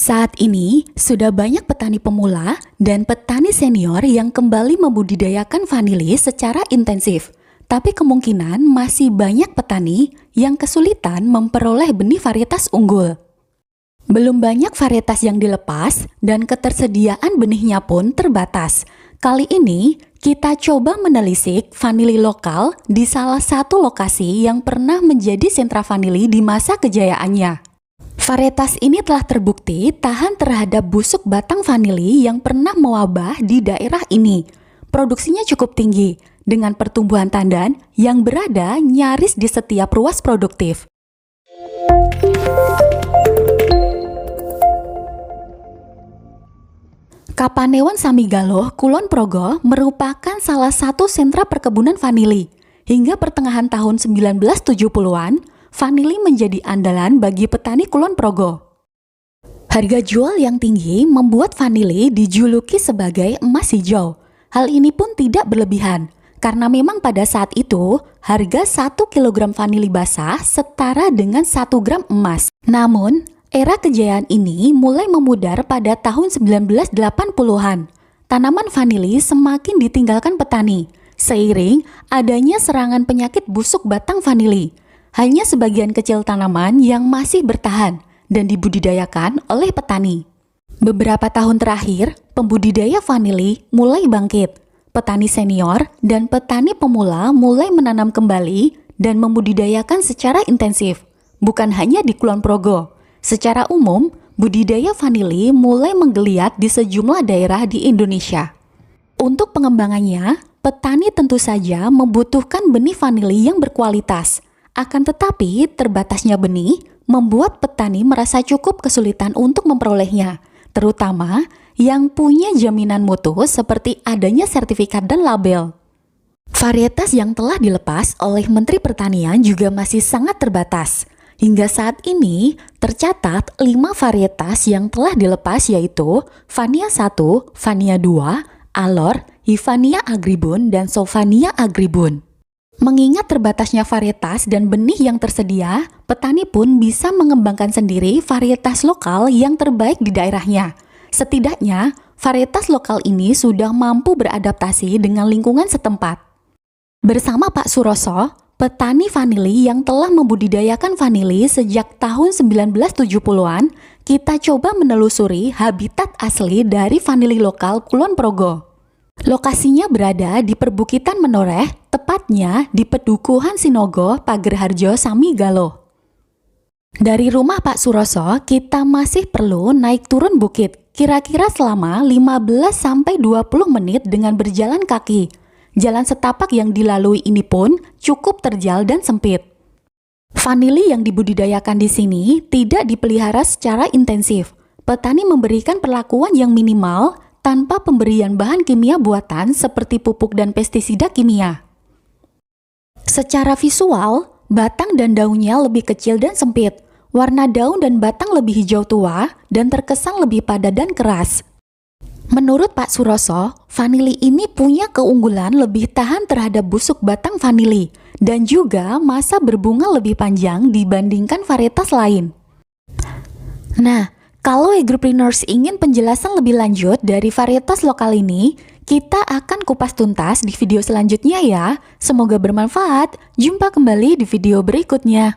Saat ini, sudah banyak petani pemula dan petani senior yang kembali membudidayakan vanili secara intensif. Tapi kemungkinan masih banyak petani yang kesulitan memperoleh benih varietas unggul. Belum banyak varietas yang dilepas dan ketersediaan benihnya pun terbatas. Kali ini, kita coba menelisik vanili lokal di salah satu lokasi yang pernah menjadi sentra vanili di masa kejayaannya. Varietas ini telah terbukti tahan terhadap busuk batang vanili yang pernah mewabah di daerah ini. Produksinya cukup tinggi, dengan pertumbuhan tandan yang berada nyaris di setiap ruas produktif. Kapanewon Samigaloh, Kulon Progo merupakan salah satu sentra perkebunan vanili. Hingga pertengahan tahun 1970-an, vanili menjadi andalan bagi petani Kulon Progo. Harga jual yang tinggi membuat vanili dijuluki sebagai emas hijau. Hal ini pun tidak berlebihan, karena memang pada saat itu harga 1 kg vanili basah setara dengan 1 gram emas. Namun, era kejayaan ini mulai memudar pada tahun 1980-an. Tanaman vanili semakin ditinggalkan petani, seiring adanya serangan penyakit busuk batang vanili. Hanya sebagian kecil tanaman yang masih bertahan dan dibudidayakan oleh petani. Beberapa tahun terakhir, pembudidaya vanili mulai bangkit. Petani senior dan petani pemula mulai menanam kembali dan membudidayakan secara intensif. Bukan hanya di Kulon Progo. Secara umum, budidaya vanili mulai menggeliat di sejumlah daerah di Indonesia. Untuk pengembangannya, petani tentu saja membutuhkan benih vanili yang berkualitas. Akan tetapi, terbatasnya benih membuat petani merasa cukup kesulitan untuk memperolehnya, terutama yang punya jaminan mutu seperti adanya sertifikat dan label. Varietas yang telah dilepas oleh Menteri Pertanian juga masih sangat terbatas. Hingga saat ini, tercatat 5 varietas yang telah dilepas yaitu Vania 1, Vania 2, Alor, Hifania agribun, dan Sovania agribun. Mengingat terbatasnya varietas dan benih yang tersedia, petani pun bisa mengembangkan sendiri varietas lokal yang terbaik di daerahnya. Setidaknya, varietas lokal ini sudah mampu beradaptasi dengan lingkungan setempat. Bersama Pak Suroso, petani vanili yang telah membudidayakan vanili sejak tahun 1970-an, kita coba menelusuri habitat asli dari vanili lokal Kulon Progo. Lokasinya berada di perbukitan Menoreh, tepatnya di Pedukuhan Sinogo, Pagerharjo, Samigaloh. Dari rumah Pak Suroso, kita masih perlu naik turun bukit, kira-kira selama 15-20 menit dengan berjalan kaki. Jalan setapak yang dilalui ini pun cukup terjal dan sempit. Vanili yang dibudidayakan di sini tidak dipelihara secara intensif. Petani memberikan perlakuan yang minimal tanpa pemberian bahan kimia buatan seperti pupuk dan pestisida kimia. Secara visual, batang dan daunnya lebih kecil dan sempit. Warna daun dan batang lebih hijau tua dan terkesan lebih padat dan keras. Menurut Pak Suroso, vanili ini punya keunggulan lebih tahan terhadap busuk batang vanili dan juga masa berbunga lebih panjang dibandingkan varietas lain. Nah, kalau agripreneurs ingin penjelasan lebih lanjut dari varietas lokal ini, kita akan kupas tuntas di video selanjutnya ya. Semoga bermanfaat. Jumpa kembali di video berikutnya.